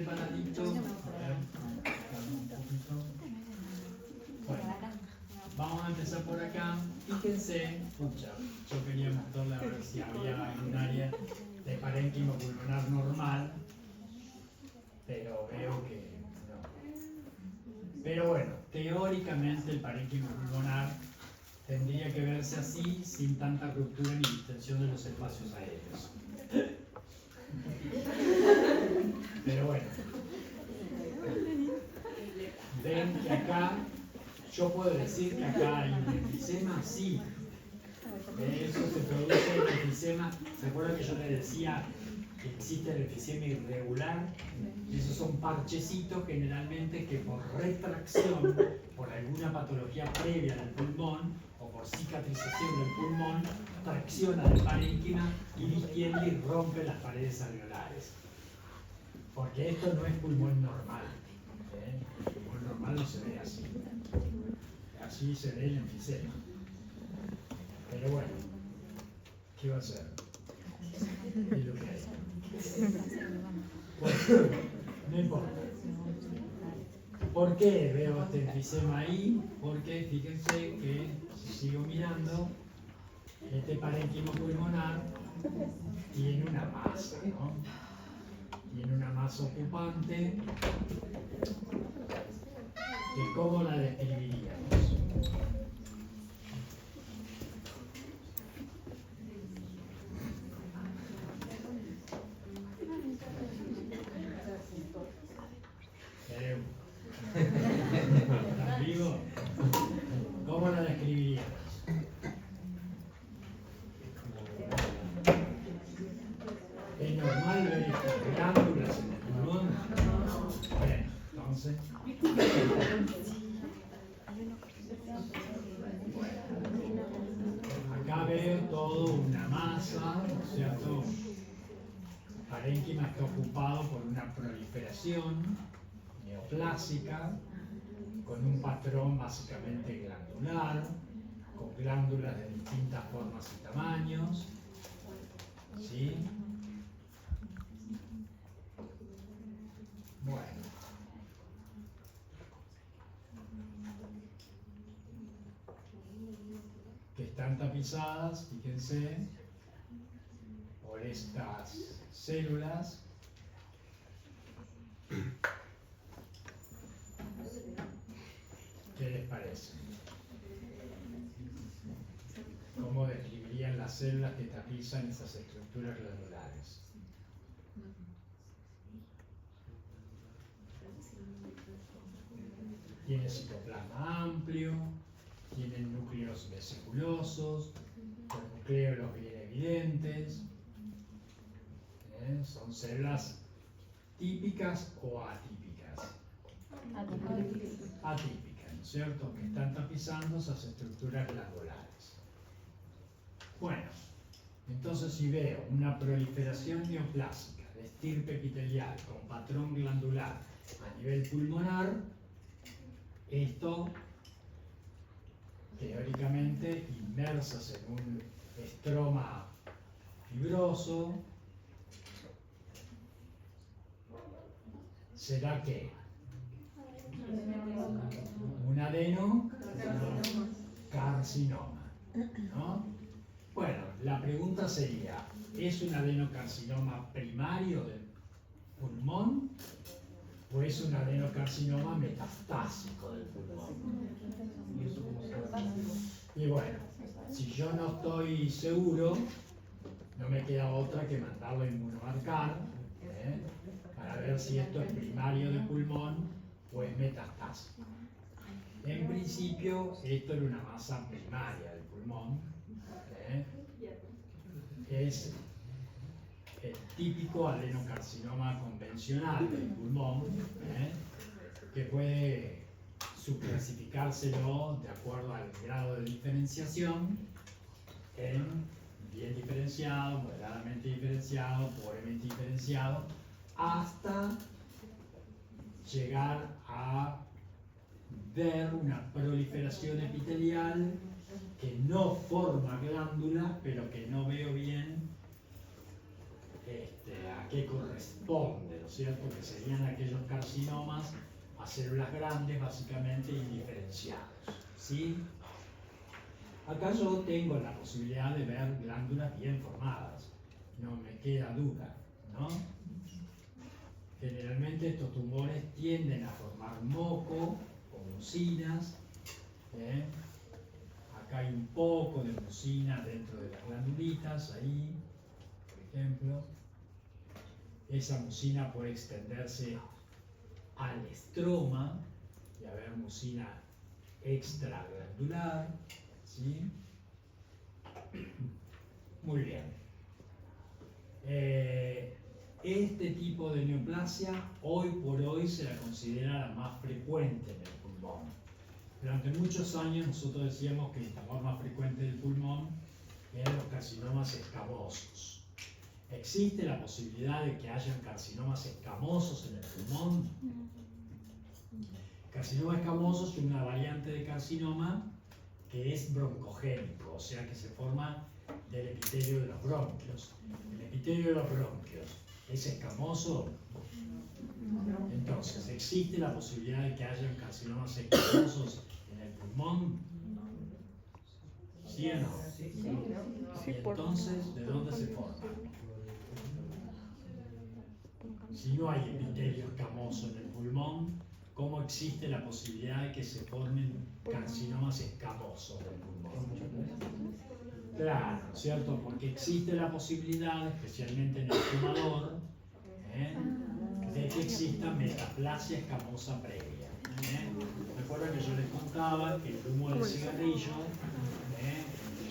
preparadito. A ver, un poquito. Bueno, vamos a empezar por acá. Fíjense, pucha, yo quería mostrarle a ver si había un área de parénquima pulmonar normal, pero veo que no. Pero bueno, teóricamente el parénquima pulmonar tendría que verse así, sin tanta ruptura ni distensión de los espacios aéreos. Pero bueno, ven que acá, yo puedo decir que acá hay un enfisema, sí. Eso se produce el enfisema. ¿Se acuerdan que yo les decía que existe el enfisema irregular? Esos son parchecitos generalmente que por retracción, por alguna patología previa del pulmón o por cicatrización del pulmón, tracciona el parénquima y distiende y rompe las paredes alveolares. Porque esto no es pulmón normal. El pulmón normal no se ve así. Así se ve el enfisema. Pero bueno, ¿qué va a hacer? Es lo que hay. Bueno, no importa. ¿Por qué veo este enfisema ahí? Porque fíjense que si sigo mirando, este parénquima pulmonar tiene una masa, ¿no? Tiene una masa ocupante. ¿Y cómo la describiríamos? ¿Están vivos? ¿Cómo la describiríamos? ¿Es normal ver estas glándulas en el pulmón? Bueno, entonces. Acá veo todo una masa, ¿no es cierto? El parénquima está ocupado por una proliferación neoplásica con un patrón básicamente glandular, con glándulas de distintas formas y tamaños, ¿sí? Bueno. Que están tapizadas, fíjense, por estas células ¿qué les parece? ¿Cómo describirían las células que tapizan esas estructuras glandulares? Tiene citoplasma amplio, tienen núcleos vesiculosos, con nucleolos bien evidentes. Son células típicas o atípicas. Atípicas, ¿no es cierto? Que están tapizando esas estructuras glandulares. Bueno, entonces si veo una proliferación neoplásica de estirpe epitelial con patrón glandular a nivel pulmonar, esto teóricamente inmersas en un estroma fibroso, ¿será qué? Un adenocarcinoma, ¿no? Bueno, la pregunta sería, ¿es un adenocarcinoma primario del pulmón o es un adenocarcinoma metastásico del pulmón? Y bueno, si yo no estoy seguro, no me queda otra que mandarlo a inmunomarcar, para ver si esto es primario del pulmón o es metastásico. En principio, esto era una masa primaria del pulmón. Es el típico adenocarcinoma convencional del pulmón, que puede subclasificárselo de acuerdo al grado de diferenciación en bien diferenciado, moderadamente diferenciado, pobremente diferenciado, hasta llegar a ver una proliferación epitelial que no forma glándulas, pero que no veo bien a qué corresponde, ¿no es cierto? Que serían aquellos carcinomas a células grandes, básicamente indiferenciados, ¿sí? Acá yo tengo la posibilidad de ver glándulas bien formadas, no me queda duda, ¿no? Generalmente estos tumores tienden a formar moco o mucinas, ¿eh? Acá hay un poco de mucina dentro de las glandulitas, ahí, por ejemplo. Esa mucina puede extenderse al estroma y haber mucina extraglandular, ¿sí? Muy bien. Este tipo de neoplasia hoy por hoy se la considera la más frecuente en el pulmón. Durante muchos años nosotros decíamos que el tumor más frecuente del pulmón eran los carcinomas escamosos. ¿Existe la posibilidad de que hayan carcinomas escamosos en el pulmón? Carcinoma escamoso es una variante de carcinoma que es broncogénico, o sea que se forma del epitelio de los bronquios. El epitelio de los bronquios es escamoso. Entonces, ¿existe la posibilidad de que haya carcinomas escamosos en el pulmón? ¿Sí o no? Y entonces, ¿de dónde se forman? Si no hay epitelio escamoso en el pulmón, ¿cómo existe la posibilidad de que se formen carcinomas escamosos del pulmón? Claro, ¿cierto? Porque existe la posibilidad, especialmente en el fumador, de que exista metaplasia escamosa previa. Recuerda que yo les contaba que el humo del cigarrillo,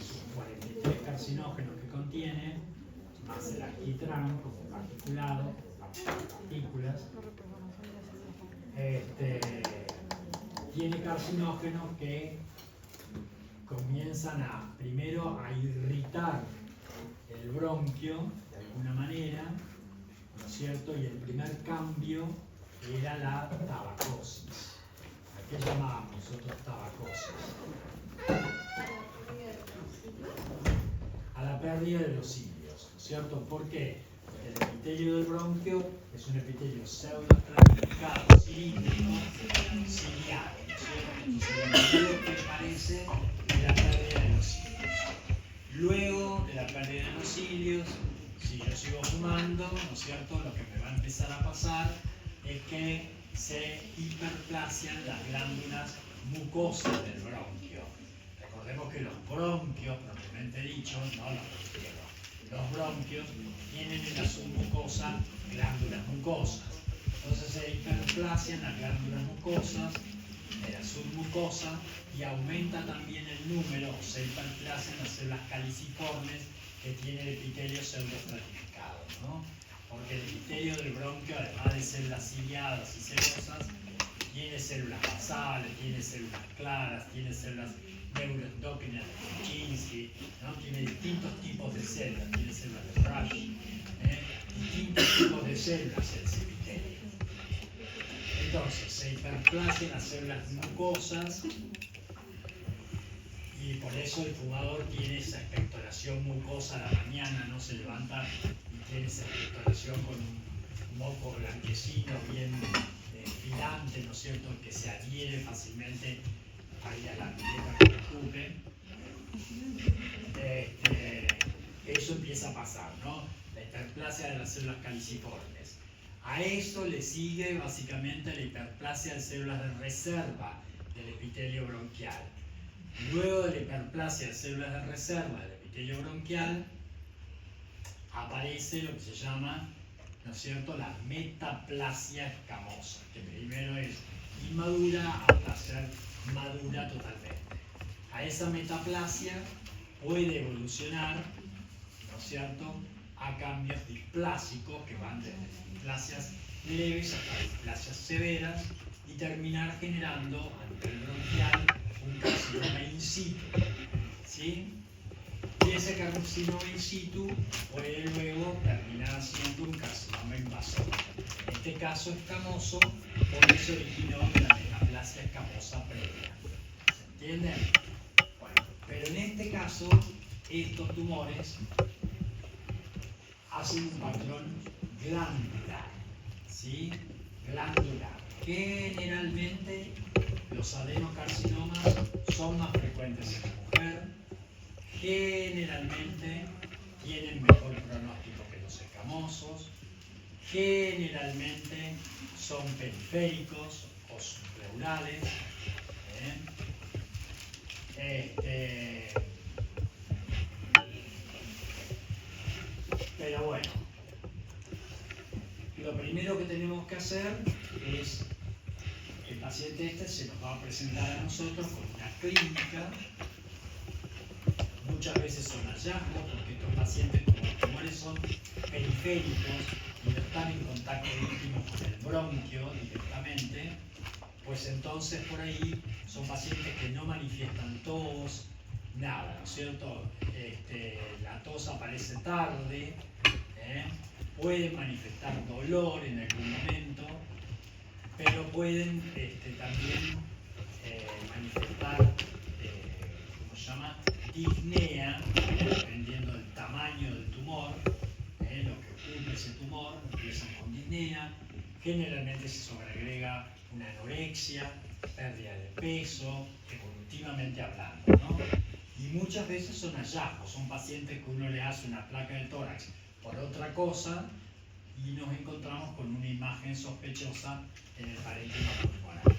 sus 43 carcinógenos que contiene, más el alquitrán como particulado, partículas, tiene carcinógenos que comienzan primero a irritar el bronquio de alguna manera, ¿no es cierto? Y el primer cambio era la tabacosis. ¿A qué llamábamos nosotros tabacosis? A la pérdida de los cilios, ¿no es cierto? ¿Por qué? Porque el epitelio del bronquio es un epitelio pseudo-estratificado, cilíndrico, ciliado, ¿no es cierto? Entonces, lo primero que aparece es la pérdida de los cilios. Luego de la pérdida de los cilios, si yo sigo fumando, ¿no es cierto? Lo que me va a empezar a pasar es que se hiperplasian las glándulas mucosas del bronquio. Recordemos que los bronquios, propiamente dicho, no los bronquieros, los bronquios tienen en la submucosa glándulas mucosas. Entonces se hiperplasian las glándulas mucosas de la submucosa y aumenta también el número, o se hiperplasian las células caliciformes que tiene el epitelio pseudoestratificado, ¿no? Porque el epitelio del bronquio, además de células ciliadas y celosas, tiene células basales, tiene células claras, tiene células neuroendócrinas de Kuczynski, ¿no? Tiene distintos tipos de células, tiene células de Rush, distintos tipos de células en ese epitelio. Entonces, se hiperplasian las células mucosas y por eso el fumador tiene esa expectoración mucosa a la mañana, no se levanta y tiene esa expectoración con un moco blanquecino bien filante, ¿no es cierto?, que se adhiere fácilmente ahí a la pileta que escupe. Eso empieza a pasar, ¿no? La hiperplasia de las células caliciformes. A eso le sigue básicamente la hiperplasia de células de reserva del epitelio bronquial. Luego de la hiperplasia de células de reserva del epitelio bronquial, aparece lo que se llama, ¿no es cierto?, la metaplasia escamosa, que primero es inmadura hasta ser madura totalmente. A esa metaplasia puede evolucionar, ¿no es cierto?, a cambios displásicos que van desde displasias leves hasta displasias severas y terminar generando a nivel bronquial un carcinoma in situ, ¿sí? Y ese carcinoma in situ puede luego terminar siendo un carcinoma invasor. En este caso escamoso, porque se originó de la metaplasia escamosa previa. ¿Se entiende? Bueno, pero en este caso, estos tumores hacen un patrón glandular, ¿sí? Glandular. Generalmente los adenocarcinomas son más frecuentes en la mujer, generalmente tienen mejor pronóstico que los escamosos, generalmente son periféricos o subpleurales. Pero bueno, lo primero que tenemos que hacer es, el paciente este se nos va a presentar a nosotros con una clínica. Muchas veces son hallazgos, porque estos pacientes, como los tumores son periféricos y no están en contacto íntimo con el bronquio directamente, pues entonces por ahí son pacientes que no manifiestan tos, nada, ¿no es cierto? La tos aparece tarde, pueden manifestar dolor en algún momento, pero pueden también manifestar, ¿cómo se llama? Disnea, dependiendo del tamaño del tumor, lo que ocupe ese tumor, empiezan con disnea, generalmente se sobreagrega una anorexia, pérdida de peso, evolutivamente hablando, ¿no? Y muchas veces son hallazgos, son pacientes que uno le hace una placa de tórax por otra cosa y nos encontramos con una imagen sospechosa en el parénquima pulmonar.